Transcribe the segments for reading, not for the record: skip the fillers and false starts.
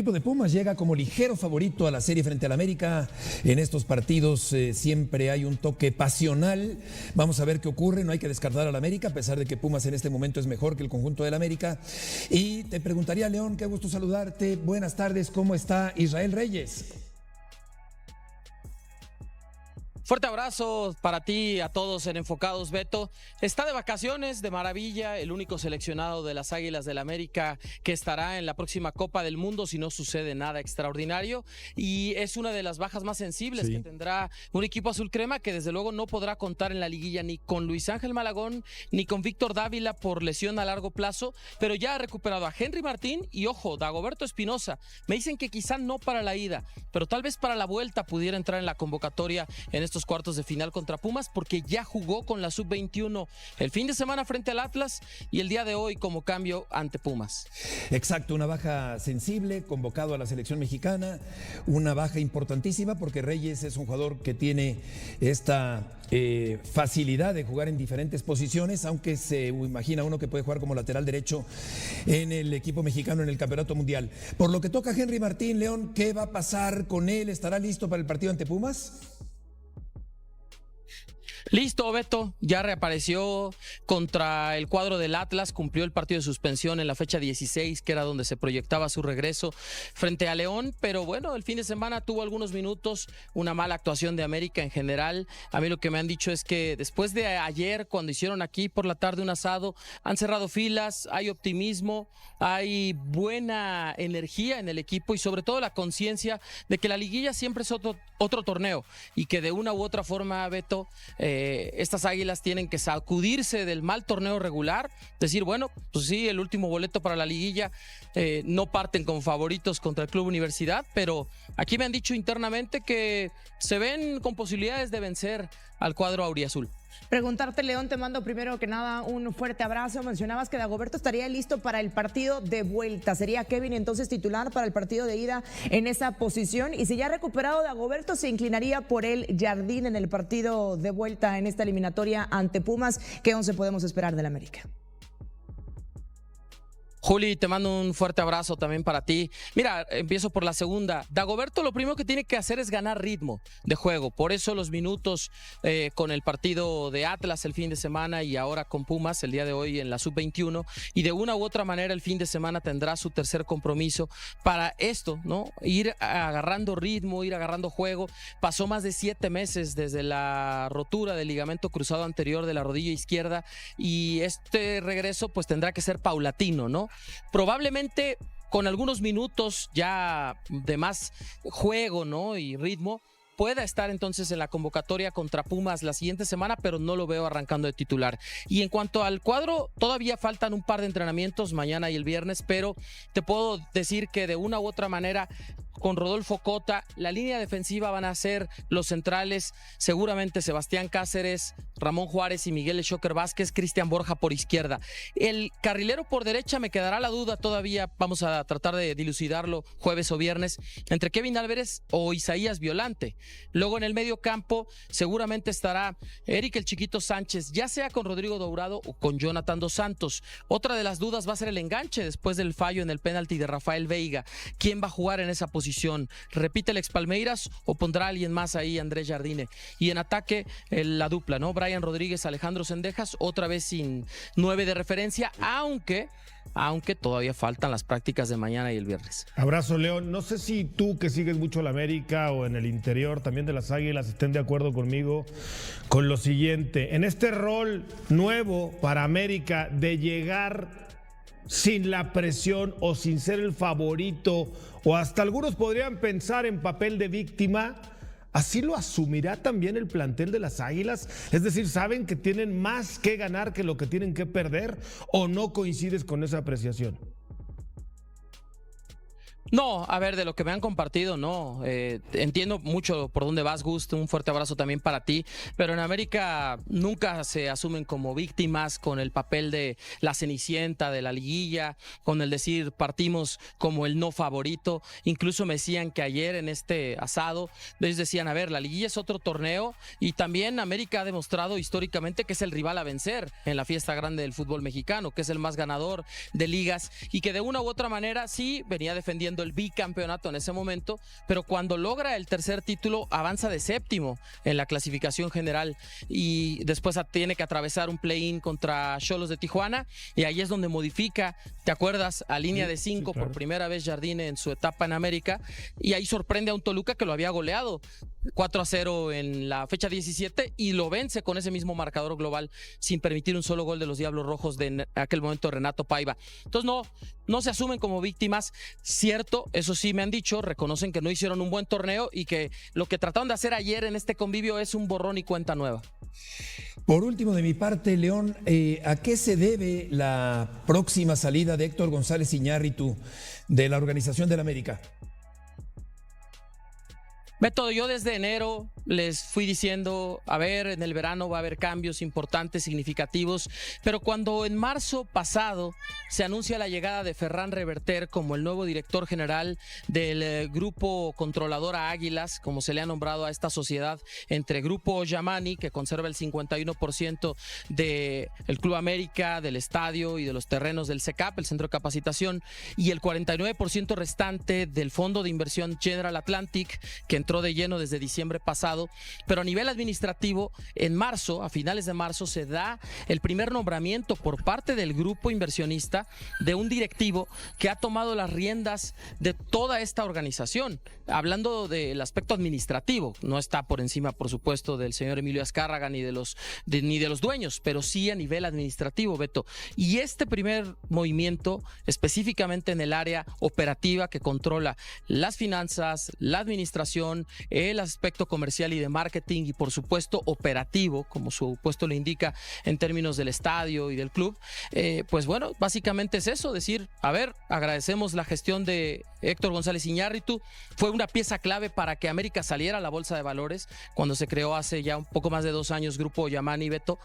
El equipo de Pumas llega como ligero favorito a la serie frente al América. En estos partidos siempre hay un toque pasional. Vamos a ver qué ocurre. No hay que descartar al América, a pesar de que Pumas en este momento es mejor que el conjunto del América. Y te preguntaría, León, qué gusto saludarte. Buenas tardes, ¿cómo está Israel Reyes? Fuerte abrazo para ti, a todos en Enfocados, Beto. Está de vacaciones, de maravilla, el único seleccionado de las Águilas del América que estará en la próxima Copa del Mundo si no sucede nada extraordinario. Y es una de las bajas más sensibles que tendrá un equipo azul crema que desde luego no podrá contar en la liguilla ni con Luis Ángel Malagón ni con Víctor Dávila por lesión a largo plazo, pero ya ha recuperado a Henry Martín y, ojo, Dagoberto Espinosa. Me dicen que quizá no para la ida, pero tal vez para la vuelta pudiera entrar en la convocatoria en estos cuartos de final contra Pumas, porque ya jugó con la sub-21 el fin de semana frente al Atlas y el día de hoy como cambio ante Pumas. Exacto, una baja sensible, convocado a la selección mexicana, una baja importantísima porque Reyes es un jugador que tiene esta facilidad de jugar en diferentes posiciones, aunque se imagina uno que puede jugar como lateral derecho en el equipo mexicano en el Campeonato Mundial. Por lo que toca a Henry Martín, León, ¿qué va a pasar con él? ¿Estará listo para el partido ante Pumas? Listo, Beto, ya reapareció contra el cuadro del Atlas, cumplió el partido de suspensión en la fecha 16, que era donde se proyectaba su regreso frente a León, pero bueno, el fin de semana tuvo algunos minutos, una mala actuación de América en general. A mí lo que me han dicho es que después de ayer, cuando hicieron aquí por la tarde un asado, han cerrado filas, hay optimismo, hay buena energía en el equipo y sobre todo la conciencia de que la liguilla siempre es otro torneo y que de una u otra forma, Beto, estas Águilas tienen que sacudirse del mal torneo regular, decir, bueno, pues sí, el último boleto para la liguilla, no parten como favoritos contra el Club Universidad, pero aquí me han dicho internamente que se ven con posibilidades de vencer al cuadro auriazul. Preguntarte, León, te mando primero que nada un fuerte abrazo. Mencionabas que Dagoberto estaría listo para el partido de vuelta. ¿Sería Kevin entonces titular para el partido de ida en esa posición? Y si ya ha recuperado Dagoberto, se inclinaría por el Jardín en el partido de vuelta en esta eliminatoria ante Pumas. ¿Qué 11 podemos esperar del América? Juli, te mando un fuerte abrazo también para ti. Mira, empiezo por la segunda. Dagoberto lo primero que tiene que hacer es ganar ritmo de juego. Por eso los minutos con el partido de Atlas el fin de semana y ahora con Pumas el día de hoy en la sub-21. Y de una u otra manera el fin de semana tendrá su tercer compromiso para esto, ¿no? Ir agarrando ritmo, ir agarrando juego. Pasó más de 7 meses desde la rotura del ligamento cruzado anterior de la rodilla izquierda y este regreso pues tendrá que ser paulatino, ¿no? Probablemente con algunos minutos ya de más juego, ¿no? Y ritmo, pueda estar entonces en la convocatoria contra Pumas la siguiente semana, pero no lo veo arrancando de titular. Y en cuanto al cuadro, todavía faltan un par de entrenamientos mañana y el viernes, pero te puedo decir que de una u otra manera con Rodolfo Cota, la línea defensiva van a ser los centrales, seguramente Sebastián Cáceres, Ramón Juárez y Miguel Shocker Vázquez, Cristian Borja por izquierda. El carrilero por derecha me quedará la duda todavía, vamos a tratar de dilucidarlo jueves o viernes, entre Kevin Álvarez o Isaías Violante. Luego en el medio campo seguramente estará Eric el Chiquito Sánchez, ya sea con Rodrigo Dourado o con Jonathan Dos Santos. Otra de las dudas va a ser el enganche después del fallo en el penalti de Rafael Veiga. ¿Quién va a jugar en esa posición? ¿Repite el ex Palmeiras o pondrá a alguien más ahí, Andrés Jardine? Y en ataque, la dupla, ¿no? Brian Rodríguez, Alejandro Cendejas, otra vez sin 9 de referencia, aunque todavía faltan las prácticas de mañana y el viernes. Abrazo, León. No sé si tú, que sigues mucho la América o en el interior también de las Águilas, estén de acuerdo conmigo con lo siguiente. En este rol nuevo para América de llegar sin la presión o sin ser el favorito, o hasta algunos podrían pensar en papel de víctima, ¿así lo asumirá también el plantel de las Águilas? Es decir, ¿saben que tienen más que ganar que lo que tienen que perder, o no coincides con esa apreciación? No, a ver, de lo que me han compartido, no. Entiendo mucho por dónde vas, Gus. Un fuerte abrazo también para ti. Pero en América nunca se asumen como víctimas con el papel de la cenicienta de la liguilla, con el decir partimos como el no favorito. Incluso me decían que ayer en este asado, ellos decían, a ver, la liguilla es otro torneo y también América ha demostrado históricamente que es el rival a vencer en la fiesta grande del fútbol mexicano, que es el más ganador de ligas y que de una u otra manera sí venía defendiendo defendiendo el bicampeonato en ese momento, pero cuando logra el tercer título avanza de séptimo en la clasificación general y después tiene que atravesar un play-in contra Xolos de Tijuana y ahí es donde modifica, ¿te acuerdas? A línea de 5 claro. por primera vez Jardine en su etapa en América y ahí sorprende a un Toluca que lo había goleado 4-0 en la fecha 17 y lo vence con ese mismo marcador global sin permitir un solo gol de los Diablos Rojos de en aquel momento Renato Paiva. Entonces no se asumen como víctimas, cierto, eso sí me han dicho, reconocen que no hicieron un buen torneo y que lo que trataron de hacer ayer en este convivio es un borrón y cuenta nueva. Por último, de mi parte, León, ¿a qué se debe la próxima salida de Héctor González Iñárritu de la Organización del América? Beto, yo desde enero les fui diciendo, a ver, en el verano va a haber cambios importantes, significativos, pero cuando en marzo pasado se anuncia la llegada de Ferran Reverter como el nuevo director general del grupo controlador a Águilas, como se le ha nombrado a esta sociedad entre Grupo Yamani, que conserva el 51% del Club América, del estadio y de los terrenos del CECAP, el centro de capacitación, y el 49% restante del Fondo de Inversión General Atlantic, que entró de lleno desde diciembre pasado, pero a nivel administrativo, en marzo, a finales de marzo, se da el primer nombramiento por parte del grupo inversionista de un directivo que ha tomado las riendas de toda esta organización, hablando del aspecto administrativo, no está por encima, por supuesto, del señor Emilio Azcárraga ni de los dueños, pero sí a nivel administrativo, Beto. Y este primer movimiento, específicamente en el área operativa que controla las finanzas, la administración, el aspecto comercial y de marketing y por supuesto operativo, como su puesto lo indica en términos del estadio y del club, pues bueno, básicamente es eso, decir, a ver, agradecemos la gestión de Héctor González Iñárritu, fue una pieza clave para que América saliera a la bolsa de valores cuando se creó hace ya un poco más de 2 años Grupo Yamani, Beto,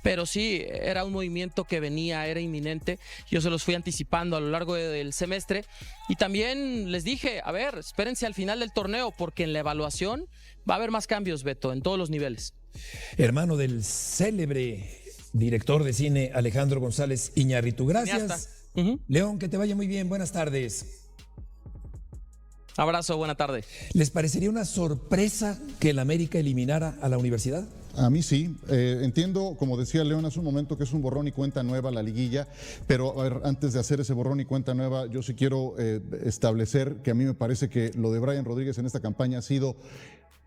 pero sí, era un movimiento que venía, era inminente, yo se los fui anticipando a lo largo del semestre y también les dije, a ver, espérense al final del torneo porque en la evaluación va a haber más cambios, Beto, en todos los niveles. Hermano del célebre director de cine Alejandro González Iñárritu. Gracias. León, que te vaya muy bien. Buenas tardes. Abrazo, buena tarde. ¿Les parecería una sorpresa que el América eliminara a la Universidad? A mí sí, entiendo, como decía León hace un momento, que es un borrón y cuenta nueva la liguilla, pero a ver, antes de hacer ese borrón y cuenta nueva, yo sí quiero establecer que a mí me parece que lo de Brian Rodríguez en esta campaña ha sido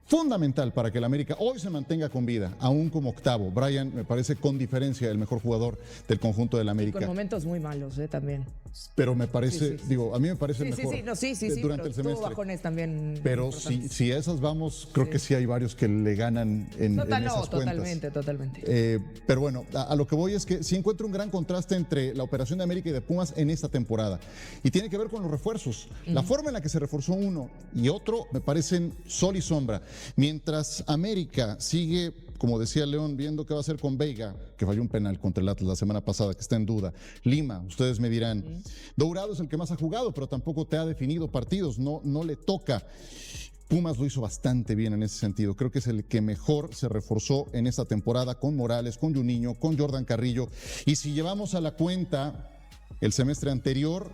fundamental para que el América hoy se mantenga con vida, aún como octavo. Brian me parece con diferencia el mejor jugador del conjunto del América. Con momentos muy malos, también. Pero me parece, digo, a mí me parece el mejor pero durante el semestre. tuvo bajones también. Pero si a esas vamos, creo que sí hay varios que le ganan en esas cuentas. Totalmente. Pero bueno, a lo que voy es que sí encuentro un gran contraste entre la operación de América y de Pumas en esta temporada. Y tiene que ver con los refuerzos. La forma en la que se reforzó uno y otro me parecen sol y sombra. Mientras América sigue, como decía León, viendo qué va a hacer con Veiga, que falló un penal contra el Atlas la semana pasada, que está en duda. Lima, ustedes me dirán. Dourado es el que más ha jugado, pero tampoco te ha definido partidos, no le toca. Pumas lo hizo bastante bien en ese sentido. Creo que es el que mejor se reforzó en esta temporada con Morales, con Juninho, con Jordan Carrillo. Y si llevamos a la cuenta el semestre anterior,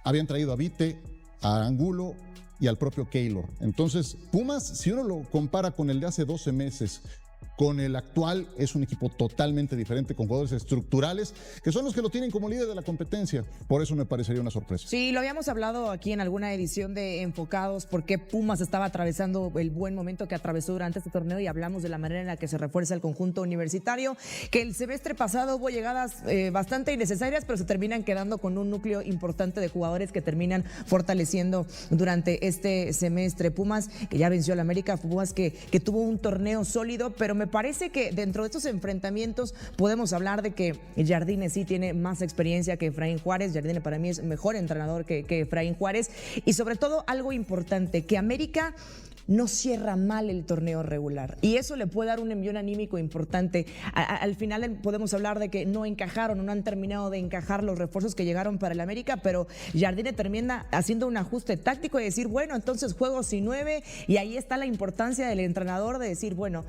habían traído a Vite, a Angulo y al propio Keylor. Entonces, Pumas, si uno lo compara con el de hace 12 meses, con el actual, es un equipo totalmente diferente, con jugadores estructurales, que son los que lo tienen como líder de la competencia. Por eso me parecería una sorpresa. Sí, lo habíamos hablado aquí en alguna edición de Enfocados, por qué Pumas estaba atravesando el buen momento que atravesó durante este torneo, y hablamos de la manera en la que se refuerza el conjunto universitario, que el semestre pasado hubo llegadas bastante innecesarias, pero se terminan quedando con un núcleo importante de jugadores que terminan fortaleciendo durante este semestre. Pumas, que ya venció al América, Pumas que tuvo un torneo sólido, pero me parece que dentro de estos enfrentamientos podemos hablar de que Jardine sí tiene más experiencia que Efraín Juárez. Jardine para mí es mejor entrenador que Efraín Juárez, y sobre todo algo importante, que América no cierra mal el torneo regular, y eso le puede dar un envión anímico importante. Al final podemos hablar de que no encajaron, no han terminado de encajar los refuerzos que llegaron para el América, pero Jardine termina haciendo un ajuste táctico y decir, bueno, entonces juego sin 9, y ahí está la importancia del entrenador de decir, bueno,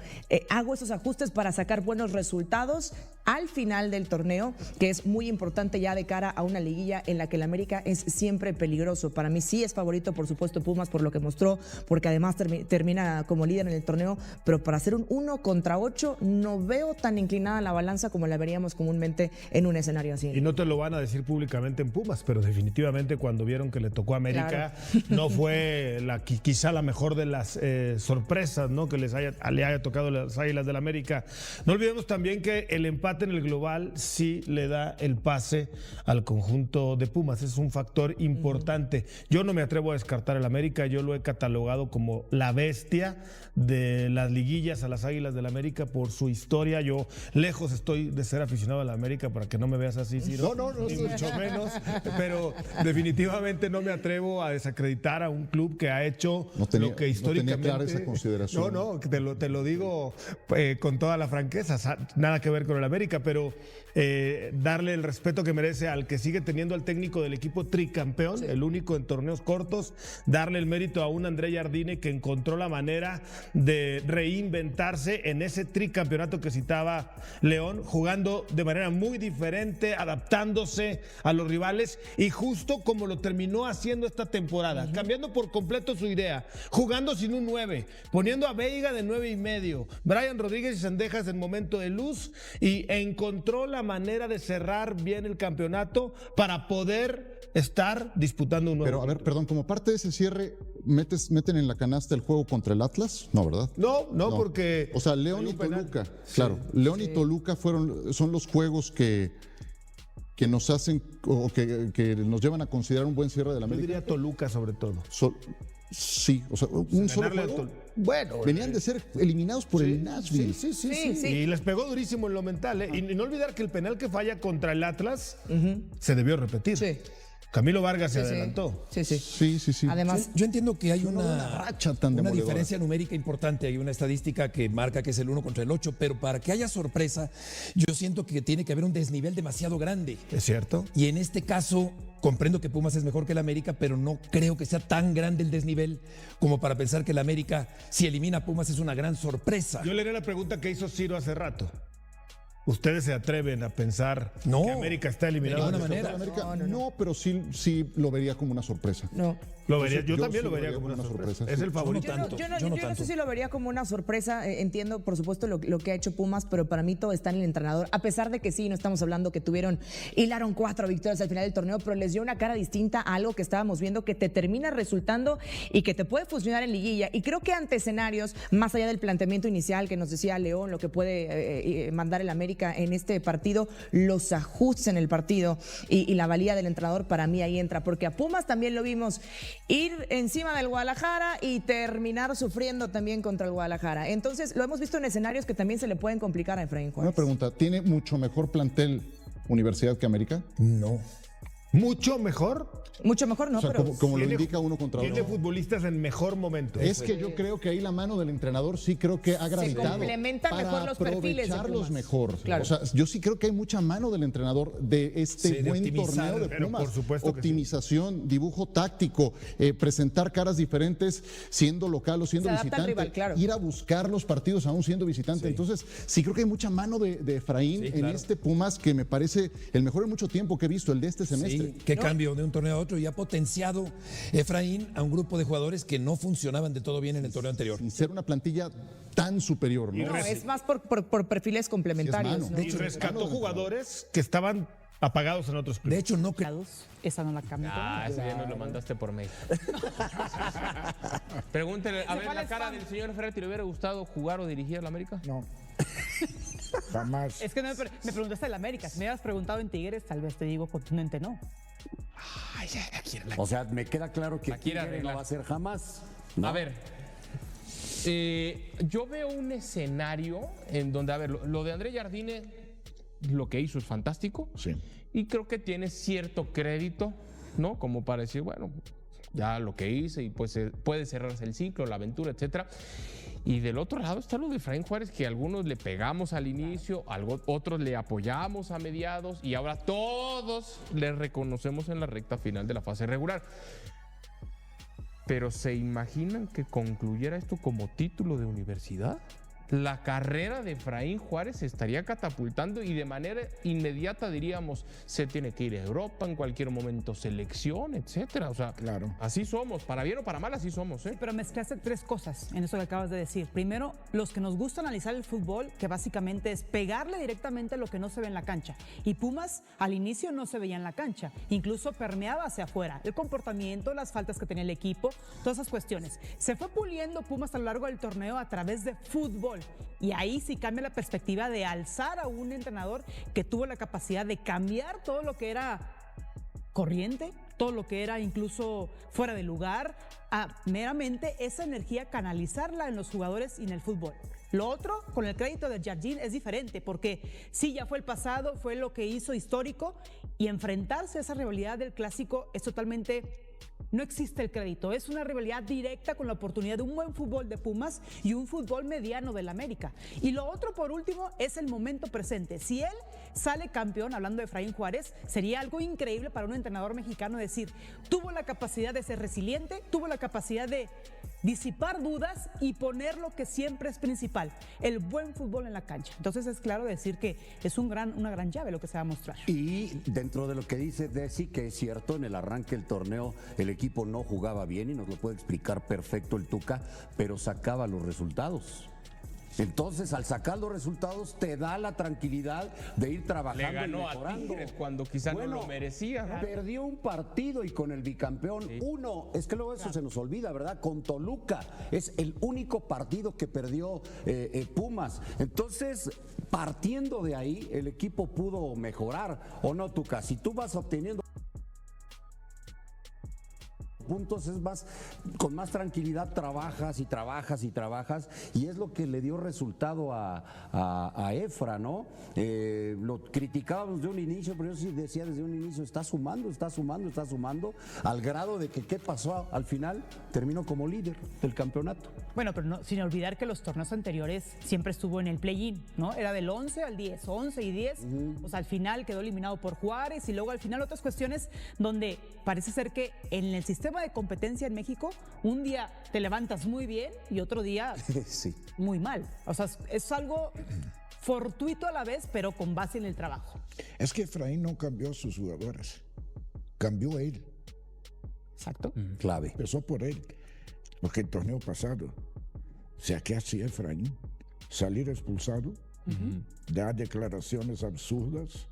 hago esos ajustes para sacar buenos resultados al final del torneo, que es muy importante ya de cara a una liguilla en la que el América es siempre peligroso. Para mí sí es favorito, por supuesto, Pumas por lo que mostró, porque además termina como líder en el torneo, pero para hacer un 1 contra 8 no veo tan inclinada la balanza como la veríamos comúnmente en un escenario así. Y no te lo van a decir públicamente en Pumas, pero definitivamente cuando vieron que le tocó a América, no fue quizá la mejor de las sorpresas, ¿no? Que le haya tocado a las Águilas del América. No olvidemos también que el empate en el global sí le da el pase al conjunto de Pumas. Es un factor importante. Yo no me atrevo a descartar al América, yo lo he catalogado como la bestia de las liguillas a las Águilas del América por su historia. Yo lejos estoy de ser aficionado a la América, para que no me veas así, Ciro. No, ni mucho menos, pero definitivamente no me atrevo a desacreditar a un club que ha hecho lo que históricamente... No tenía clara esa consideración. No, te lo digo con toda la franqueza, nada que ver con el América, pero darle el respeto que merece al que sigue teniendo al técnico del equipo tricampeón, el único en torneos cortos, darle el mérito a un André Jardine que encontró la manera de reinventarse en ese tricampeonato que citaba León, jugando de manera muy diferente, adaptándose a los rivales y justo como lo terminó haciendo esta temporada, cambiando por completo su idea, jugando sin un 9, poniendo a Veiga de 9.5, Brian Rodríguez y Cendejas en momento de luz, y encontró la manera de cerrar bien el campeonato para poder estar disputando un nuevo. Pero a ver, perdón, como parte de ese cierre, ¿meten en la canasta el juego contra el Atlas? No, ¿verdad? No, porque... O sea, León y Toluca, claro, León y Toluca son los juegos que nos hacen o que nos llevan a considerar un buen cierre de la Yo América. diría Toluca sobre todo. Sí, o sea, un solo ganarle juego. Bueno, Venían de ser eliminados por el Nashville. Sí. Y les pegó durísimo en lo mental, ¿eh? Y no olvidar que el penal que falla contra el Atlas se debió repetir. Sí. Camilo Vargas se adelantó. Sí. Además, Yo entiendo que hay una racha tan una demoledora. diferencia numérica importante, hay una estadística que marca que es el 1 contra el 8, pero para que haya sorpresa, yo siento que tiene que haber un desnivel demasiado grande. ¿Es cierto? Y en este caso, comprendo que Pumas es mejor que el América, pero no creo que sea tan grande el desnivel como para pensar que el América, si elimina a Pumas, es una gran sorpresa. Yo le haré la pregunta que hizo Ciro hace rato. ¿Ustedes se atreven a pensar que América está eliminado? De ninguna manera. América, no, pero sí lo vería como una sorpresa. no. Yo también sí lo vería como una sorpresa. Es el favorito. Yo no sé si lo vería como una sorpresa. Entiendo, por supuesto, lo que ha hecho Pumas, pero para mí todo está en el entrenador. A pesar de que sí, no estamos hablando que hilaron 4 victorias al final del torneo, pero les dio una cara distinta a algo que estábamos viendo que te termina resultando y que te puede funcionar en liguilla. Y creo que ante escenarios, más allá del planteamiento inicial que nos decía León, lo que puede mandar el América en este partido, los ajustes en el partido y la valía del entrenador, para mí ahí entra. Porque a Pumas también lo vimos ir encima del Guadalajara y terminar sufriendo también contra el Guadalajara. Entonces, lo hemos visto en escenarios que también se le pueden complicar a Efraín Juárez. Una pregunta, ¿tiene mucho mejor plantel Universidad que América? No. ¿Mucho mejor? Mucho mejor, ¿no? O sea, Pero como lo indica uno contra uno. Tiene futbolistas en mejor momento. Es que yo creo que ahí la mano del entrenador sí creo que ha gravitado complementan para mejor los perfiles de aprovecharlos Pumas. mejor. Claro. O sea, yo sí creo que hay mucha mano del entrenador de este Sí, de buen optimizar, torneo de pero Pumas. por supuesto que sí. Optimización, dibujo táctico, presentar caras diferentes siendo local o siendo Se adapta al visitante, rival, claro. ir a buscar los partidos aún siendo visitante. Entonces, sí creo que hay mucha mano de Efraín en este Pumas que me parece el mejor en mucho tiempo que he visto, el de este semestre. Sí, qué cambio de un torneo a otro, y ha potenciado Efraín a un grupo de jugadores que no funcionaban de todo bien en el torneo anterior. Sin ser una plantilla tan superior, ¿no? no, es más por perfiles complementarios. mano. ¿no? De Y hecho, rescató jugadores que estaban apagados en otros clubes. De hecho, no creo. Esa no la cambio. Ese ya nos lo mandaste por mail. Pregúntele, a ver, la cara del señor Ferretti, ¿le hubiera gustado jugar o dirigir a la América? No. Jamás. Es que me preguntaste del América. Si me hubieras preguntado en Tigres, tal vez te digo contundente no. O sea, me queda claro que La quiere Tigre no arreglar. va a ser jamás. ¿no? A ver, yo veo un escenario en donde, a ver, lo de André Jardine, lo que hizo es fantástico. Sí. Y creo que tiene cierto crédito, ¿no? Como para decir, bueno, ya lo que hice y pues puede cerrarse el ciclo, la aventura, etcétera. Y del otro lado está lo de Efraín Juárez, que algunos le pegamos al inicio, otros le apoyamos a mediados y ahora todos le reconocemos en la recta final de la fase regular. Pero ¿se imaginan que concluyera esto como título de universidad? la carrera de Efraín Juárez se estaría catapultando y de manera inmediata diríamos, se tiene que ir a Europa en cualquier momento, selección, etcétera. O sea, Claro. así somos, para bien o para mal, así somos, ¿eh? Pero mezclaste tres cosas en eso que acabas de decir. Primero, los que nos gusta analizar el fútbol, que básicamente es pegarle directamente a lo que no se ve en la cancha. Y Pumas al inicio no se veía en la cancha, incluso permeaba hacia afuera. El comportamiento, las faltas que tenía el equipo, todas esas cuestiones. Se fue puliendo Pumas a lo largo del torneo a través de fútbol. Y ahí sí cambia la perspectiva de alzar a un entrenador que tuvo la capacidad de cambiar todo lo que era corriente, todo lo que era incluso fuera de lugar, a meramente esa energía canalizarla en los jugadores y en el fútbol. Lo otro, con el crédito de Jardín, es diferente, porque sí, ya fue el pasado, fue lo que hizo histórico, y enfrentarse a esa rivalidad del clásico es totalmente... No existe el crédito, es una rivalidad directa con la oportunidad de un buen fútbol de Pumas y un fútbol mediano del América. Y lo otro, por último, es el momento presente. Si él sale campeón, hablando de Efraín Juárez, sería algo increíble para un entrenador mexicano decir, tuvo la capacidad de ser resiliente, tuvo la capacidad de disipar dudas y poner lo que siempre es principal, el buen fútbol en la cancha. Entonces es claro decir que es una gran llave lo que se va a mostrar. Y dentro de lo que dice Desi, que es cierto, en el arranque del torneo el equipo no jugaba bien y nos lo puede explicar perfecto el Tuca, pero sacaba los resultados. Entonces, al sacar los resultados, te da la tranquilidad de ir trabajando Le ganó y mejorando. a Tigres cuando quizá no lo merecía, ¿no? Perdió un partido y con el bicampeón, uno, es que luego eso se nos olvida, ¿verdad? Con Toluca, es el único partido que perdió Pumas. Entonces, partiendo de ahí, el equipo pudo mejorar, ¿o no, Tuca? Si tú vas obteniendo puntos, es más, con más tranquilidad trabajas y trabajas y trabajas, y es lo que le dio resultado a Efra, ¿no? Lo criticábamos de un inicio, pero yo sí decía desde un inicio, está sumando, al grado de que, ¿qué pasó al final? Terminó como líder del campeonato. Bueno, pero no, sin olvidar que los torneos anteriores siempre estuvo en el play-in, ¿no? Era del 11 al 10, 11 y 10, o sea, al final quedó eliminado por Juárez y luego al final otras cuestiones donde parece ser que en el sistema de competencia en México, un día te levantas muy bien y otro día Sí. muy mal. O sea, es algo fortuito a la vez, pero con base en el trabajo. Es que Efraín no cambió sus jugadores, cambió él. Exacto. Clave. Empezó por él, porque el torneo pasado, o sea, ¿qué hacía Efraín? Salir expulsado, dar declaraciones absurdas,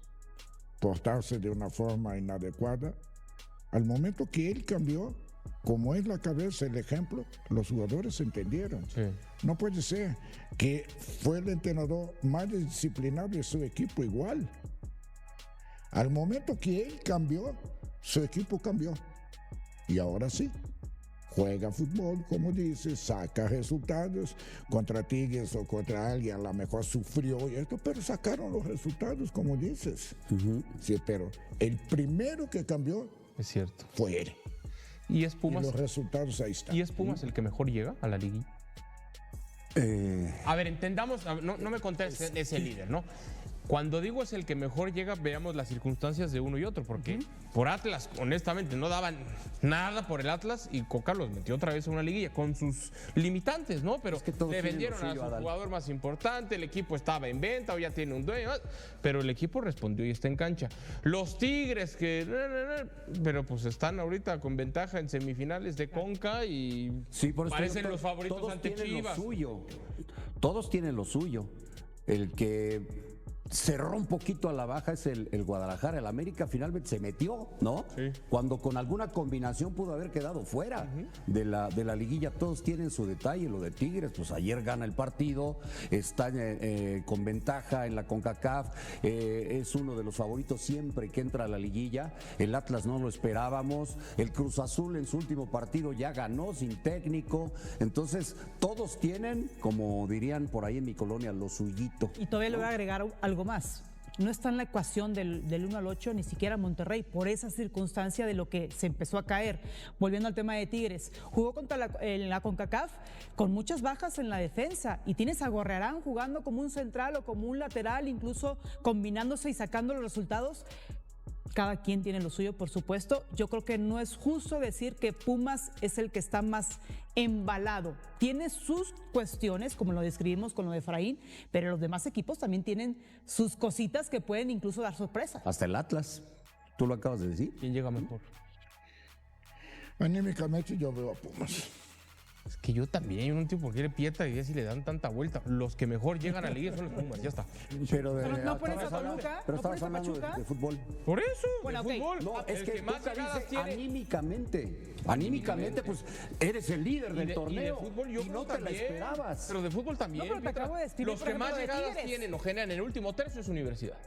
portarse de una forma inadecuada. Al momento que él cambió, como es la cabeza, el ejemplo, los jugadores entendieron. Sí. No puede ser que fue el entrenador más disciplinado de su equipo igual. Al momento que él cambió, su equipo cambió. Y ahora sí, juega fútbol, como dice, saca resultados. Contra Tigres o contra alguien, a lo mejor sufrió y esto, pero sacaron los resultados, como dices. Sí, pero el primero que cambió Es cierto. fue él. Y es Pumas. Y los resultados ahí están. ¿Y es Pumas el que mejor llega a la liguilla? A ver, entendamos, no me contestes ese líder, ¿no? Cuando digo es el que mejor llega, veamos las circunstancias de uno y otro, porque por Atlas, honestamente, no daban nada por el Atlas y Coca los metió otra vez a una liguilla con sus limitantes, ¿no? Pero Es que todos le tienen lo vendieron a suyo, su Adal. jugador más importante, el equipo estaba en venta o ya tiene un dueño, pero el equipo respondió y está en cancha. Los Tigres, pero pues están ahorita con ventaja en semifinales de Conca y Sí, por eso parecen digo, los favoritos todos ante tienen Chivas. lo suyo. Todos tienen lo suyo. El que cerró un poquito a la baja es el Guadalajara. El América finalmente se metió, ¿no? Sí. Cuando con alguna combinación pudo haber quedado fuera de la liguilla. Todos tienen su detalle. Lo de Tigres, pues ayer gana el partido, está con ventaja en la CONCACAF, es uno de los favoritos siempre que entra a la liguilla. El Atlas no lo esperábamos. El Cruz Azul en su último partido ya ganó sin técnico. Entonces, todos tienen, como dirían por ahí en mi colonia, lo suyito. Y todavía le voy a agregar algo más. No está en la ecuación del 1 al 8 ni siquiera Monterrey, por esa circunstancia de lo que se empezó a caer. Volviendo al tema de Tigres, jugó contra la CONCACAF con muchas bajas en la defensa y tienes a Gorrearán jugando como un central o como un lateral, incluso combinándose y sacando los resultados. Cada quien tiene lo suyo, por supuesto. Yo creo que no es justo decir que Pumas es el que está más embalado. Tiene sus cuestiones, como lo describimos con lo de Efraín, pero los demás equipos también tienen sus cositas que pueden incluso dar sorpresa. Hasta el Atlas, tú lo acabas de decir. ¿Quién llega mejor? Anímicamente yo veo a Pumas. Es que yo también, yo no entiendo por qué le pieta y si le dan tanta vuelta. Los que mejor llegan a la liga son los Pumas, ya está. Pero no pones a Toluca, pero no pones estabas a hablando Pachuca. de fútbol. Por eso, Bueno, el ok. fútbol. No, es el que más Tuca llegadas dice tiene. Anímicamente, pues eres el líder del Y torneo. de fútbol yo y no creo te la también, esperabas. Pero de fútbol también. No, pero te Pietra. acabo de describir, Los por que ejemplo, más lo de llegadas Tigres. tienen o generan en el último tercio es Universidad.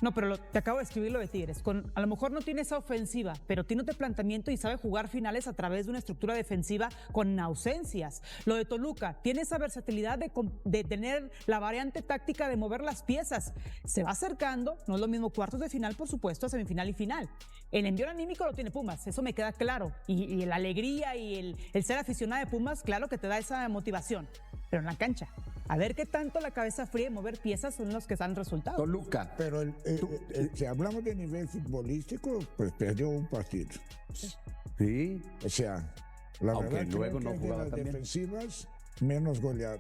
No, pero te acabo de escribir lo de Tigres. A lo mejor no tiene esa ofensiva, pero tiene otro planteamiento y sabe jugar finales a través de una estructura defensiva con ausencias. Lo de Toluca tiene esa versatilidad de tener la variante táctica de mover las piezas. Se va acercando, no es lo mismo cuartos de final, por supuesto, a semifinal y final. El envío anímico lo tiene Pumas, eso me queda claro. Y la alegría y el ser aficionado de Pumas, claro que te da esa motivación. Pero en la cancha, a ver qué tanto la cabeza fría y mover piezas son los que dan resultados. Toluca. Pero si hablamos de nivel futbolístico, pues perdió un partido. Sí. O sea, la Aunque verdad luego creo no que de jugaba las tan bien. defensivas, menos goleada.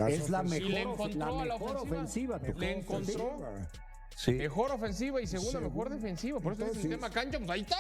Es la Y le mejor, encontró a la mejor ofensiva. ofensiva. Le encontró. Sí. Mejor ofensiva y segunda Según- mejor defensiva. Por eso es el entonces- tema cancha, pues ahí está.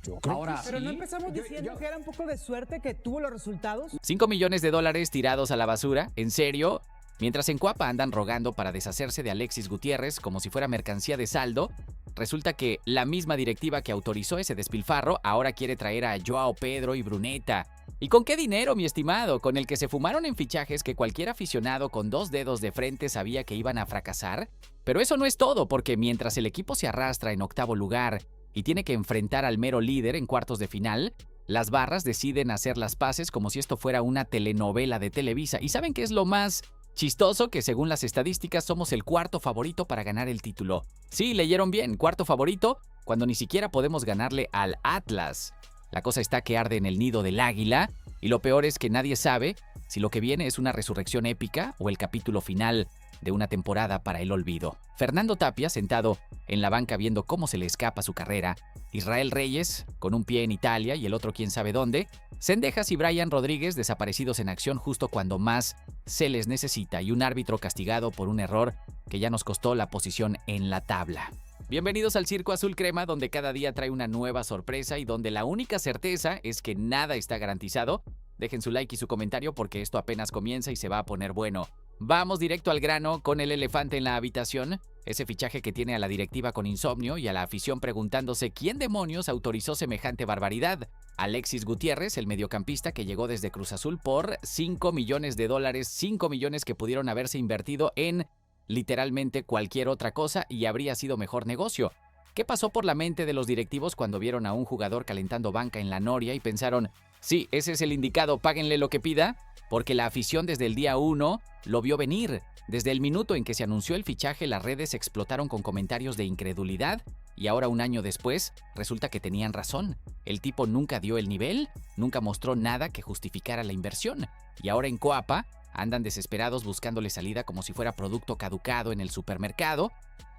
Yo creo Ahora, Pero no Sí. empezamos diciendo yo- que era un poco de suerte que tuvo los resultados. $5 millones tirados a la basura, ¿en serio? Mientras en Cuapa andan rogando para deshacerse de Alexis Gutiérrez como si fuera mercancía de saldo, resulta que la misma directiva que autorizó ese despilfarro ahora quiere traer a Joao Pedro y Bruneta. ¿Y con qué dinero, mi estimado? ¿Con el que se fumaron en fichajes que cualquier aficionado con 2 dedos de frente sabía que iban a fracasar? Pero eso no es todo, porque mientras el equipo se arrastra en 8º lugar y tiene que enfrentar al mero líder en cuartos de final, las barras deciden hacer las paces como si esto fuera una telenovela de Televisa. ¿Y saben qué es lo más chistoso? Que según las estadísticas somos el 4º favorito para ganar el título. Sí, leyeron bien, 4º favorito, cuando ni siquiera podemos ganarle al Atlas. La cosa está que arde en el nido del águila, y lo peor es que nadie sabe si lo que viene es una resurrección épica o el capítulo final de una temporada para el olvido. Fernando Tapia, sentado en la banca viendo cómo se le escapa su carrera, Israel Reyes, con un pie en Italia y el otro quién sabe dónde, Cendejas y Brian Rodríguez desaparecidos en acción justo cuando más se les necesita, y un árbitro castigado por un error que ya nos costó la posición en la tabla. Bienvenidos al Circo Azul Crema, donde cada día trae una nueva sorpresa y donde la única certeza es que nada está garantizado. Dejen su like y su comentario porque esto apenas comienza y se va a poner bueno. Vamos directo al grano con el elefante en la habitación, ese fichaje que tiene a la directiva con insomnio y a la afición preguntándose quién demonios autorizó semejante barbaridad. Alexis Gutiérrez, el mediocampista que llegó desde Cruz Azul por $5 millones, 5 millones que pudieron haberse invertido en literalmente cualquier otra cosa y habría sido mejor negocio. ¿Qué pasó por la mente de los directivos cuando vieron a un jugador calentando banca en la Noria y pensaron, sí, ese es el indicado, páguenle lo que pida? Porque la afición desde el día 1 lo vio venir. Desde el minuto en que se anunció el fichaje, las redes explotaron con comentarios de incredulidad y ahora, un año después, resulta que tenían razón. El tipo nunca dio el nivel, nunca mostró nada que justificara la inversión. Y ahora en Coapa andan desesperados buscándole salida como si fuera producto caducado en el supermercado.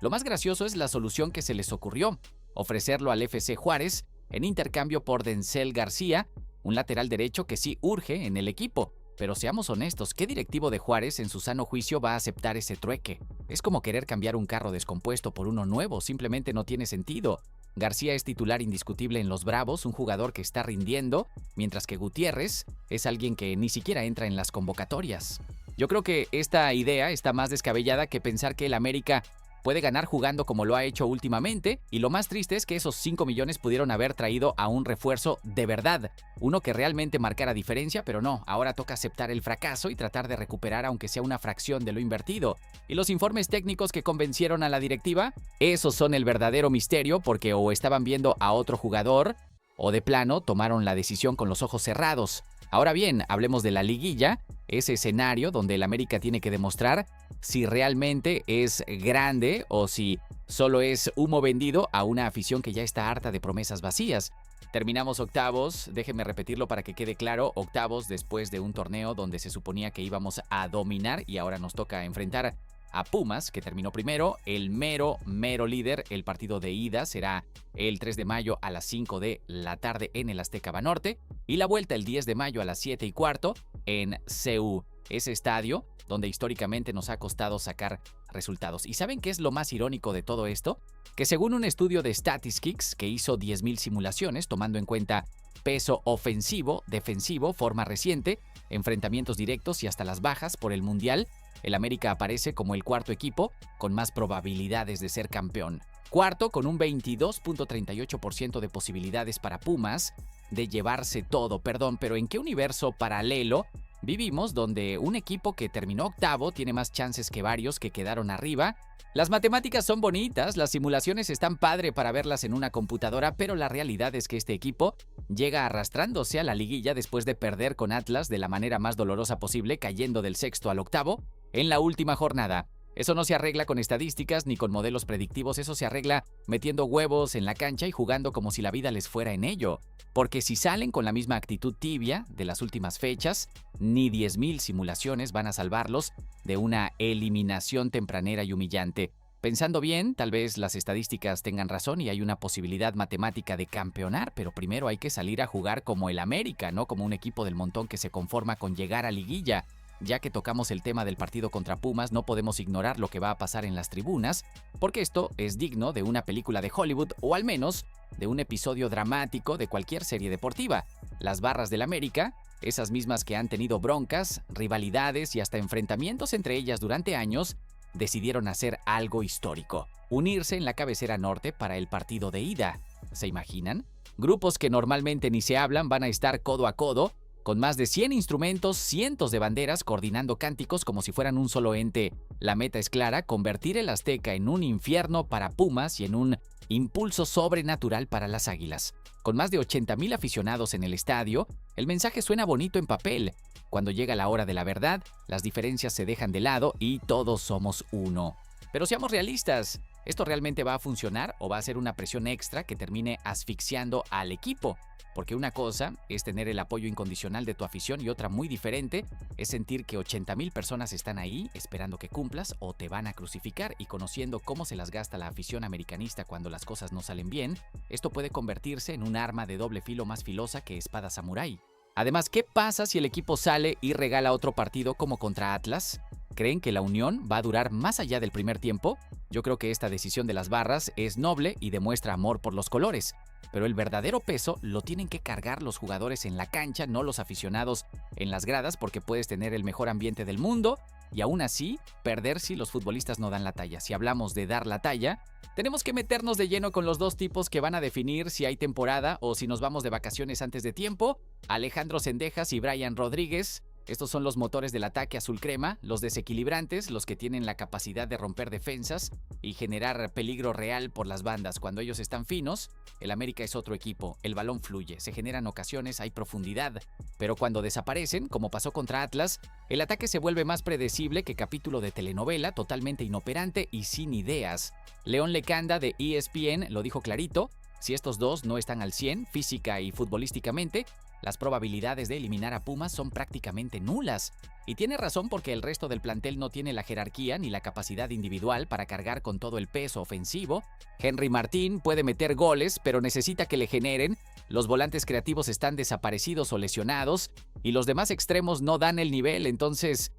Lo más gracioso es la solución que se les ocurrió: ofrecerlo al FC Juárez en intercambio por Denzel García, un lateral derecho que sí urge en el equipo. Pero seamos honestos, ¿qué directivo de Juárez en su sano juicio va a aceptar ese trueque? Es como querer cambiar un carro descompuesto por uno nuevo, simplemente no tiene sentido. García es titular indiscutible en los Bravos, un jugador que está rindiendo, mientras que Gutiérrez es alguien que ni siquiera entra en las convocatorias. Yo creo que esta idea está más descabellada que pensar que el América puede ganar jugando como lo ha hecho últimamente, y lo más triste es que esos 5 millones pudieron haber traído a un refuerzo de verdad, uno que realmente marcara diferencia, pero no, ahora toca aceptar el fracaso y tratar de recuperar aunque sea una fracción de lo invertido. Y los informes técnicos que convencieron a la directiva, esos son el verdadero misterio, porque o estaban viendo a otro jugador, o de plano tomaron la decisión con los ojos cerrados. Ahora bien, hablemos de la liguilla, ese escenario donde el América tiene que demostrar si realmente es grande o si solo es humo vendido a una afición que ya está harta de promesas vacías. Terminamos octavos, déjenme repetirlo para que quede claro, octavos después de un torneo donde se suponía que íbamos a dominar y ahora nos toca enfrentar a Pumas, que terminó primero. El mero líder, el partido de ida, será el 3 de mayo a las 5 de la tarde en el Azteca Banorte. Y la vuelta el 10 de mayo a las 7:15 en CU. Ese estadio donde históricamente nos ha costado sacar resultados. ¿Y saben qué es lo más irónico de todo esto? Que según un estudio de Statistics que hizo 10,000 simulaciones tomando en cuenta peso ofensivo, defensivo, forma reciente, enfrentamientos directos y hasta las bajas por el Mundial, el América aparece como el cuarto equipo con más probabilidades de ser campeón. Cuarto con un 22.38% de posibilidades para Pumas de llevarse todo. Perdón, pero ¿en qué universo paralelo vivimos donde un equipo que terminó octavo tiene más chances que varios que quedaron arriba? Las matemáticas son bonitas, las simulaciones están padre para verlas en una computadora, pero la realidad es que este equipo llega arrastrándose a la liguilla después de perder con Atlas de la manera más dolorosa posible, cayendo del sexto al octavo en la última jornada. Eso no se arregla con estadísticas ni con modelos predictivos, eso se arregla metiendo huevos en la cancha y jugando como si la vida les fuera en ello. Porque si salen con la misma actitud tibia de las últimas fechas, ni 10,000 simulaciones van a salvarlos de una eliminación tempranera y humillante. Pensando bien, tal vez las estadísticas tengan razón y hay una posibilidad matemática de campeonar, pero primero hay que salir a jugar como el América, no como un equipo del montón que se conforma con llegar a liguilla. Ya que tocamos el tema del partido contra Pumas, no podemos ignorar lo que va a pasar en las tribunas, porque esto es digno de una película de Hollywood o al menos de un episodio dramático de cualquier serie deportiva. Las barras del América, esas mismas que han tenido broncas, rivalidades y hasta enfrentamientos entre ellas durante años, decidieron hacer algo histórico: unirse en la cabecera norte para el partido de ida. ¿Se imaginan? Grupos que normalmente ni se hablan van a estar codo a codo, con más de 100 instrumentos, cientos de banderas, coordinando cánticos como si fueran un solo ente. La meta es clara: convertir el Azteca en un infierno para Pumas y en un impulso sobrenatural para las Águilas. Con más de 80,000 aficionados en el estadio, el mensaje suena bonito en papel. Cuando llega la hora de la verdad, las diferencias se dejan de lado y todos somos uno. Pero seamos realistas, ¿esto realmente va a funcionar o va a ser una presión extra que termine asfixiando al equipo? Porque una cosa es tener el apoyo incondicional de tu afición y otra muy diferente es sentir que 80,000 personas están ahí esperando que cumplas o te van a crucificar, y conociendo cómo se las gasta la afición americanista cuando las cosas no salen bien, esto puede convertirse en un arma de doble filo más filosa que espada samurái. Además, ¿qué pasa si el equipo sale y regala otro partido como contra Atlas? ¿Creen que la unión va a durar más allá del primer tiempo? Yo creo que esta decisión de las barras es noble y demuestra amor por los colores, pero el verdadero peso lo tienen que cargar los jugadores en la cancha, no los aficionados en las gradas, porque puedes tener el mejor ambiente del mundo y aún así perder si los futbolistas no dan la talla. Si hablamos de dar la talla, tenemos que meternos de lleno con los dos tipos que van a definir si hay temporada o si nos vamos de vacaciones antes de tiempo: Alejandro Zendejas y Brian Rodríguez. Estos son los motores del ataque azul crema, los desequilibrantes, los que tienen la capacidad de romper defensas y generar peligro real por las bandas. Cuando ellos están finos, el América es otro equipo, el balón fluye, se generan ocasiones, hay profundidad. Pero cuando desaparecen, como pasó contra Atlas, el ataque se vuelve más predecible que capítulo de telenovela, totalmente inoperante y sin ideas. León Lecanda de ESPN lo dijo clarito: si estos dos no están al 100 física y futbolísticamente, las probabilidades de eliminar a Pumas son prácticamente nulas. Y tiene razón, porque el resto del plantel no tiene la jerarquía ni la capacidad individual para cargar con todo el peso ofensivo. Henry Martín puede meter goles, pero necesita que le generen. Los volantes creativos están desaparecidos o lesionados y los demás extremos no dan el nivel. Entonces,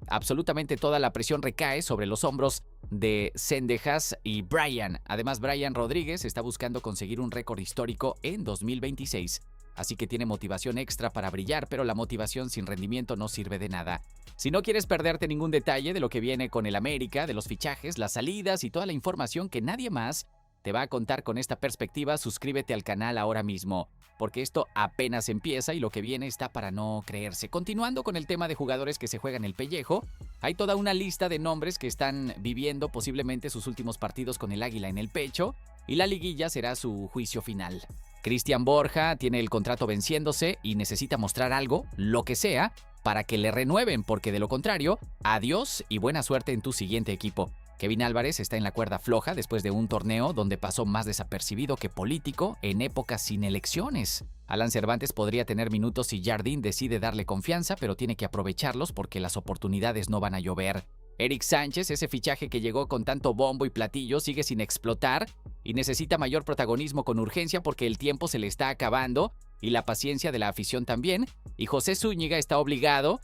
absolutamente toda la presión recae sobre los hombros de Zendejas y Brian. Además, Brian Rodríguez está buscando conseguir un récord histórico en 2026. Así que tiene motivación extra para brillar, pero la motivación sin rendimiento no sirve de nada. Si no quieres perderte ningún detalle de lo que viene con el América, de los fichajes, las salidas y toda la información que nadie más te va a contar con esta perspectiva, suscríbete al canal ahora mismo, porque esto apenas empieza y lo que viene está para no creerse. Continuando con el tema de jugadores que se juegan el pellejo, hay toda una lista de nombres que están viviendo posiblemente sus últimos partidos con el águila en el pecho, y la liguilla será su juicio final. Cristian Borja tiene el contrato venciéndose y necesita mostrar algo, lo que sea, para que le renueven, porque de lo contrario, adiós y buena suerte en tu siguiente equipo. Kevin Álvarez está en la cuerda floja después de un torneo donde pasó más desapercibido que político en épocas sin elecciones. Alan Cervantes podría tener minutos si Jardín decide darle confianza, pero tiene que aprovecharlos porque las oportunidades no van a llover. Eric Sánchez, ese fichaje que llegó con tanto bombo y platillo, sigue sin explotar y necesita mayor protagonismo con urgencia porque el tiempo se le está acabando y la paciencia de la afición también. Y José Zúñiga está obligado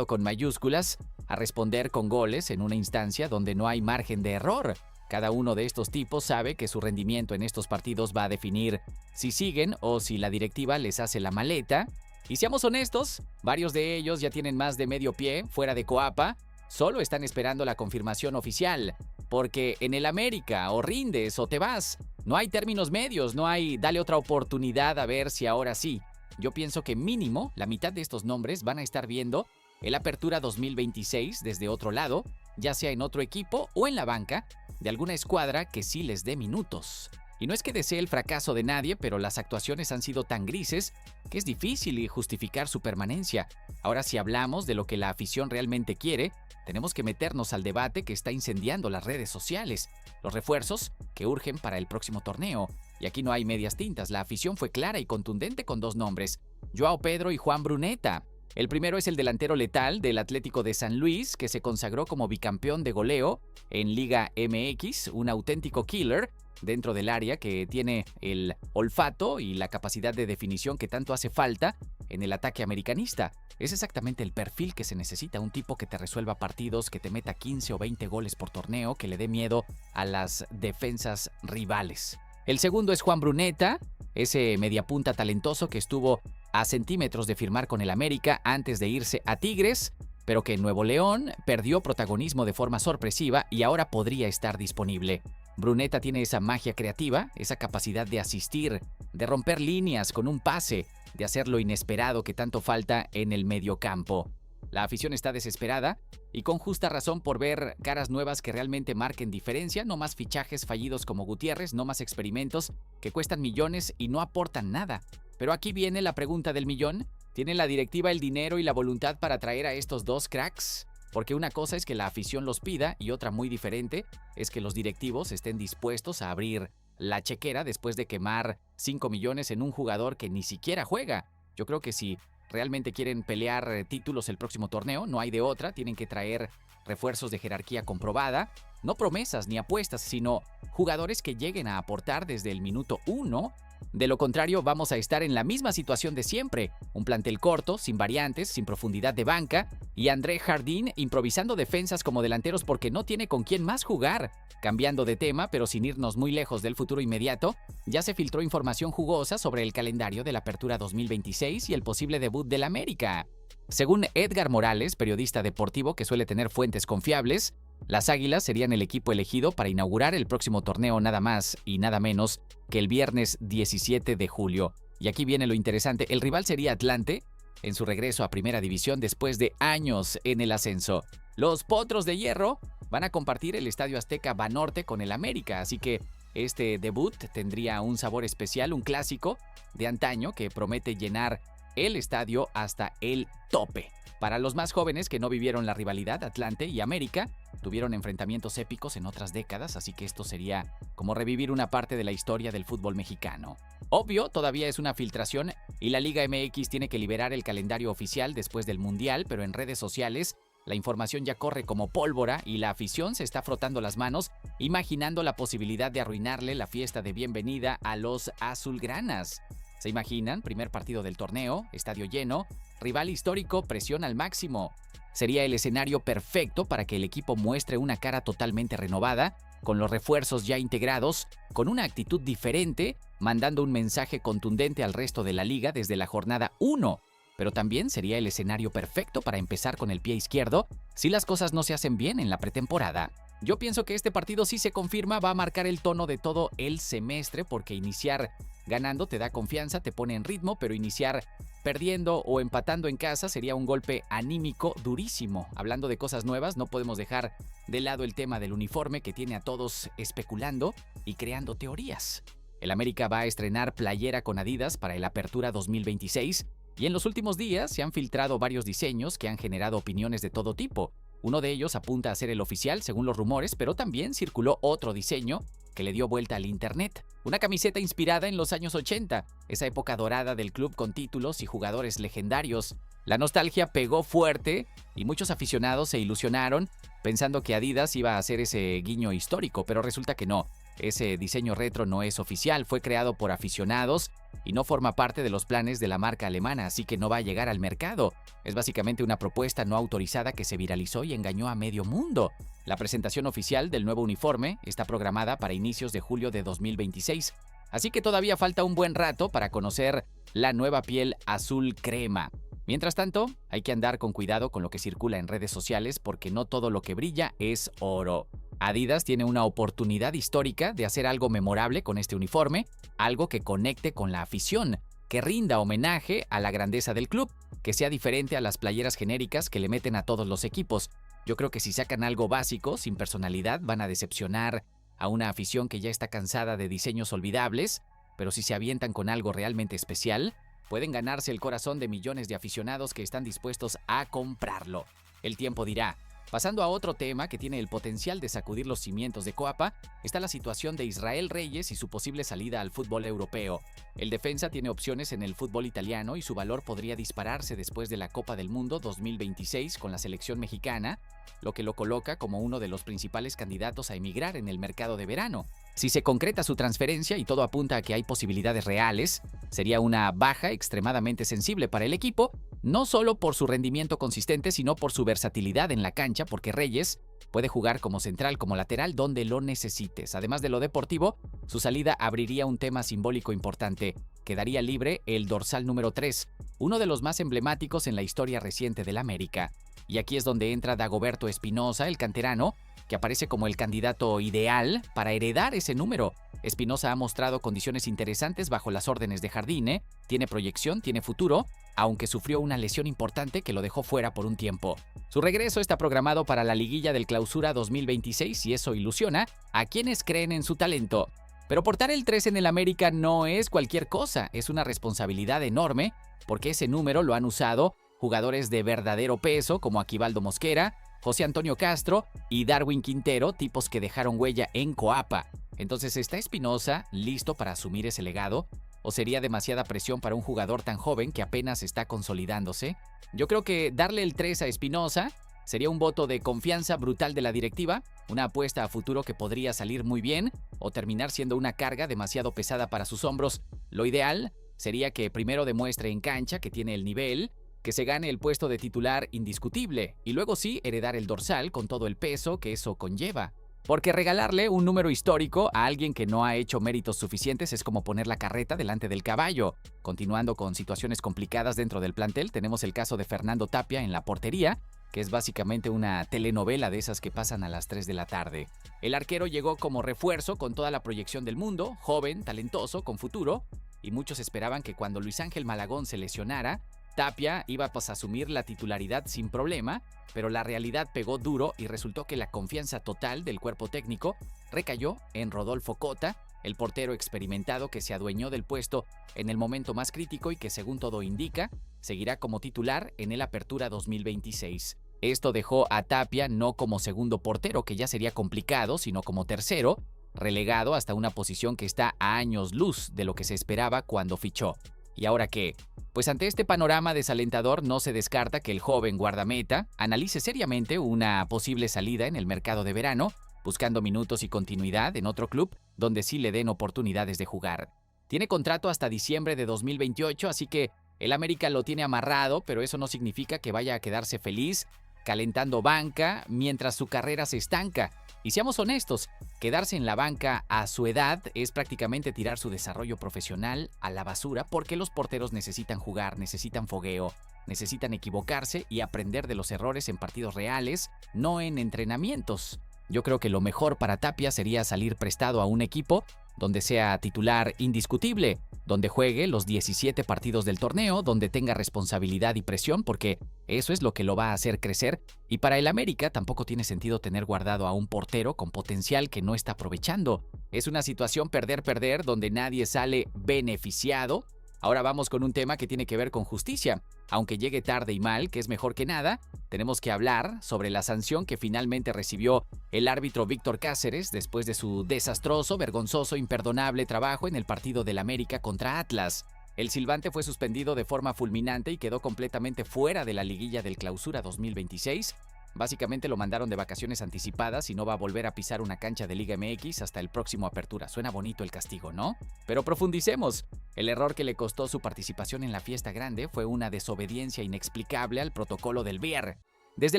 con mayúsculas, a responder con goles en una instancia donde no hay margen de error. Cada uno de estos tipos sabe que su rendimiento en estos partidos va a definir si siguen o si la directiva les hace la maleta. Y seamos honestos, varios de ellos ya tienen más de medio pie fuera de Coapa, solo están esperando la confirmación oficial, porque en el América o rindes o te vas. No hay términos medios, no hay dale otra oportunidad a ver si ahora sí. Yo pienso que mínimo la mitad de estos nombres van a estar viendo el Apertura 2026 desde otro lado, ya sea en otro equipo o en la banca de alguna escuadra que sí les dé minutos. Y no es que desee el fracaso de nadie, pero las actuaciones han sido tan grises que es difícil justificar su permanencia. Ahora, si hablamos de lo que la afición realmente quiere, tenemos que meternos al debate que está incendiando las redes sociales, los refuerzos que urgen para el próximo torneo. Y aquí no hay medias tintas, la afición fue clara y contundente con dos nombres, Joao Pedro y Juan Bruneta. El primero es el delantero letal del Atlético de San Luis, que se consagró como bicampeón de goleo en Liga MX, un auténtico killer dentro del área que tiene el olfato y la capacidad de definición que tanto hace falta en el ataque americanista. Es exactamente el perfil que se necesita, un tipo que te resuelva partidos, que te meta 15 o 20 goles por torneo, que le dé miedo a las defensas rivales. El segundo es Juan Bruneta, ese mediapunta talentoso que estuvo a centímetros de firmar con el América antes de irse a Tigres, pero que en Nuevo León perdió protagonismo de forma sorpresiva y ahora podría estar disponible. Bruneta tiene esa magia creativa, esa capacidad de asistir, de romper líneas con un pase, de hacer lo inesperado que tanto falta en el mediocampo. La afición está desesperada y con justa razón por ver caras nuevas que realmente marquen diferencia, no más fichajes fallidos como Gutiérrez, no más experimentos que cuestan millones y no aportan nada. Pero aquí viene la pregunta del millón. ¿Tiene la directiva el dinero y la voluntad para traer a estos dos cracks? Porque una cosa es que la afición los pida y otra muy diferente es que los directivos estén dispuestos a abrir la chequera después de quemar 5 millones en un jugador que ni siquiera juega. Yo creo que si realmente quieren pelear títulos el próximo torneo, no hay de otra, tienen que traer refuerzos de jerarquía comprobada, no promesas ni apuestas, sino jugadores que lleguen a aportar desde el minuto 1. De lo contrario, vamos a estar en la misma situación de siempre, un plantel corto, sin variantes, sin profundidad de banca, y André Jardín improvisando defensas como delanteros porque no tiene con quién más jugar. Cambiando de tema, pero sin irnos muy lejos del futuro inmediato, ya se filtró información jugosa sobre el calendario de la Apertura 2026 y el posible debut del América. Según Edgar Morales, periodista deportivo que suele tener fuentes confiables, las Águilas serían el equipo elegido para inaugurar el próximo torneo nada más y nada menos que el viernes 17 de julio. Y aquí viene lo interesante, el rival sería Atlante en su regreso a Primera División después de años en el ascenso. Los Potros de Hierro van a compartir el Estadio Azteca Banorte con el América, así que este debut tendría un sabor especial, un clásico de antaño que promete llenar el estadio hasta el tope. Para los más jóvenes que no vivieron la rivalidad, Atlante y América tuvieron enfrentamientos épicos en otras décadas, así que esto sería como revivir una parte de la historia del fútbol mexicano. Obvio, todavía es una filtración y la Liga MX tiene que liberar el calendario oficial después del Mundial, pero en redes sociales la información ya corre como pólvora y la afición se está frotando las manos, imaginando la posibilidad de arruinarle la fiesta de bienvenida a los azulgranas. ¿Se imaginan? Primer partido del torneo, estadio lleno, rival histórico, presión al máximo. Sería el escenario perfecto para que el equipo muestre una cara totalmente renovada, con los refuerzos ya integrados, con una actitud diferente, mandando un mensaje contundente al resto de la liga desde la jornada 1. Pero también sería el escenario perfecto para empezar con el pie izquierdo si las cosas no se hacen bien en la pretemporada. Yo pienso que este partido, si se confirma, va a marcar el tono de todo el semestre, porque iniciar ganando te da confianza, te pone en ritmo, pero iniciar perdiendo o empatando en casa sería un golpe anímico durísimo. Hablando de cosas nuevas, no podemos dejar de lado el tema del uniforme que tiene a todos especulando y creando teorías. El América va a estrenar playera con Adidas para el Apertura 2026 y en los últimos días se han filtrado varios diseños que han generado opiniones de todo tipo. Uno de ellos apunta a ser el oficial, según los rumores, pero también circuló otro diseño que le dio vuelta al internet. Una camiseta inspirada en los años 80, esa época dorada del club con títulos y jugadores legendarios. La nostalgia pegó fuerte y muchos aficionados se ilusionaron pensando que Adidas iba a hacer ese guiño histórico, pero resulta que no. Ese diseño retro no es oficial, fue creado por aficionados y no forma parte de los planes de la marca alemana, así que no va a llegar al mercado. Es básicamente una propuesta no autorizada que se viralizó y engañó a medio mundo. La presentación oficial del nuevo uniforme está programada para inicios de julio de 2026, así que todavía falta un buen rato para conocer la nueva piel azul crema. Mientras tanto, hay que andar con cuidado con lo que circula en redes sociales porque no todo lo que brilla es oro. Adidas tiene una oportunidad histórica de hacer algo memorable con este uniforme, algo que conecte con la afición, que rinda homenaje a la grandeza del club, que sea diferente a las playeras genéricas que le meten a todos los equipos. Yo creo que si sacan algo básico, sin personalidad, van a decepcionar a una afición que ya está cansada de diseños olvidables, pero si se avientan con algo realmente especial, pueden ganarse el corazón de millones de aficionados que están dispuestos a comprarlo. El tiempo dirá. Pasando a otro tema que tiene el potencial de sacudir los cimientos de Coapa, está la situación de Israel Reyes y su posible salida al fútbol europeo. El defensa tiene opciones en el fútbol italiano y su valor podría dispararse después de la Copa del Mundo 2026 con la selección mexicana, lo que lo coloca como uno de los principales candidatos a emigrar en el mercado de verano. Si se concreta su transferencia y todo apunta a que hay posibilidades reales, sería una baja extremadamente sensible para el equipo, no solo por su rendimiento consistente, sino por su versatilidad en la cancha, porque Reyes puede jugar como central, como lateral, donde lo necesites. Además de lo deportivo, su salida abriría un tema simbólico importante. Quedaría libre el dorsal número 3, uno de los más emblemáticos en la historia reciente del América. Y aquí es donde entra Dagoberto Espinosa, el canterano, que aparece como el candidato ideal para heredar ese número. Espinosa ha mostrado condiciones interesantes bajo las órdenes de Jardine, tiene proyección, tiene futuro, aunque sufrió una lesión importante que lo dejó fuera por un tiempo. Su regreso está programado para la liguilla del Clausura 2026 y eso ilusiona a quienes creen en su talento. Pero portar el 3 en el América no es cualquier cosa, es una responsabilidad enorme, porque ese número lo han usado jugadores de verdadero peso como Aquivaldo Mosquera, José Antonio Castro y Darwin Quintero, tipos que dejaron huella en Coapa. Entonces, ¿está Espinosa listo para asumir ese legado? ¿O sería demasiada presión para un jugador tan joven que apenas está consolidándose? Yo creo que darle el 3 a Espinosa sería un voto de confianza brutal de la directiva, una apuesta a futuro que podría salir muy bien o terminar siendo una carga demasiado pesada para sus hombros. Lo ideal sería que primero demuestre en cancha que tiene el nivel, que se gane el puesto de titular indiscutible y luego sí heredar el dorsal con todo el peso que eso conlleva. Porque regalarle un número histórico a alguien que no ha hecho méritos suficientes es como poner la carreta delante del caballo. Continuando con situaciones complicadas dentro del plantel, tenemos el caso de Fernando Tapia en la portería, que es básicamente una telenovela de esas que pasan a las 3 de la tarde. El arquero llegó como refuerzo con toda la proyección del mundo, joven, talentoso, con futuro, y muchos esperaban que cuando Luis Ángel Malagón se lesionara, Tapia iba a asumir la titularidad sin problema, pero la realidad pegó duro y resultó que la confianza total del cuerpo técnico recayó en Rodolfo Cota, el portero experimentado que se adueñó del puesto en el momento más crítico y que, según todo indica, seguirá como titular en el Apertura 2026. Esto dejó a Tapia no como segundo portero, que ya sería complicado, sino como tercero, relegado hasta una posición que está a años luz de lo que se esperaba cuando fichó. ¿Y ahora qué? Pues ante este panorama desalentador no se descarta que el joven guardameta analice seriamente una posible salida en el mercado de verano, buscando minutos y continuidad en otro club donde sí le den oportunidades de jugar. Tiene contrato hasta diciembre de 2028, así que el América lo tiene amarrado, pero eso no significa que vaya a quedarse feliz calentando banca mientras su carrera se estanca. Y seamos honestos, quedarse en la banca a su edad es prácticamente tirar su desarrollo profesional a la basura, porque los porteros necesitan jugar, necesitan fogueo, necesitan equivocarse y aprender de los errores en partidos reales, no en entrenamientos. Yo creo que lo mejor para Tapia sería salir prestado a un equipo donde sea titular indiscutible, donde juegue los 17 partidos del torneo, donde tenga responsabilidad y presión, porque eso es lo que lo va a hacer crecer. Y para el América tampoco tiene sentido tener guardado a un portero con potencial que no está aprovechando. Es una situación perder-perder donde nadie sale beneficiado. Ahora vamos con un tema que tiene que ver con justicia. Aunque llegue tarde y mal, que es mejor que nada, tenemos que hablar sobre la sanción que finalmente recibió el árbitro Víctor Cáceres después de su desastroso, vergonzoso, imperdonable trabajo en el partido del América contra Atlas. El silbante fue suspendido de forma fulminante y quedó completamente fuera de la liguilla del Clausura 2026, Básicamente lo mandaron de vacaciones anticipadas y no va a volver a pisar una cancha de Liga MX hasta el próximo Apertura. Suena bonito el castigo, ¿no? Pero profundicemos. El error que le costó su participación en la fiesta grande fue una desobediencia inexplicable al protocolo del VAR. Desde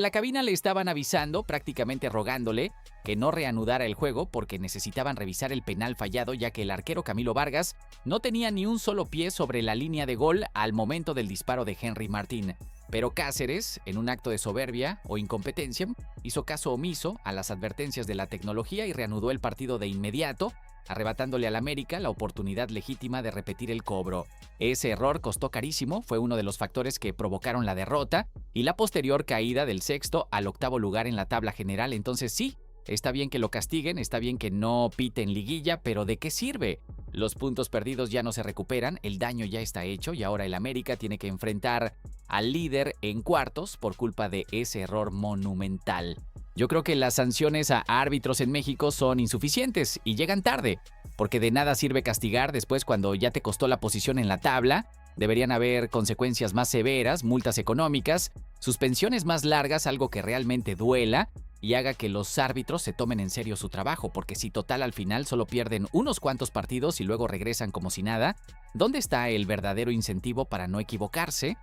la cabina le estaban avisando, prácticamente rogándole, que no reanudara el juego porque necesitaban revisar el penal fallado, ya que el arquero Camilo Vargas no tenía ni un solo pie sobre la línea de gol al momento del disparo de Henry Martín. Pero Cáceres, en un acto de soberbia o incompetencia, hizo caso omiso a las advertencias de la tecnología y reanudó el partido de inmediato, arrebatándole al América la oportunidad legítima de repetir el cobro. Ese error costó carísimo, fue uno de los factores que provocaron la derrota y la posterior caída del sexto al octavo lugar en la tabla general. Entonces sí, está bien que lo castiguen, está bien que no piten liguilla, pero ¿de qué sirve? Los puntos perdidos ya no se recuperan, el daño ya está hecho y ahora el América tiene que enfrentar al líder en cuartos por culpa de ese error monumental. Yo creo que las sanciones a árbitros en México son insuficientes y llegan tarde, porque de nada sirve castigar después cuando ya te costó la posición en la tabla. Deberían haber consecuencias más severas, multas económicas, suspensiones más largas, algo que realmente duela y haga que los árbitros se tomen en serio su trabajo, porque si total al final solo pierden unos cuantos partidos y luego regresan como si nada, ¿dónde está el verdadero incentivo para no equivocarse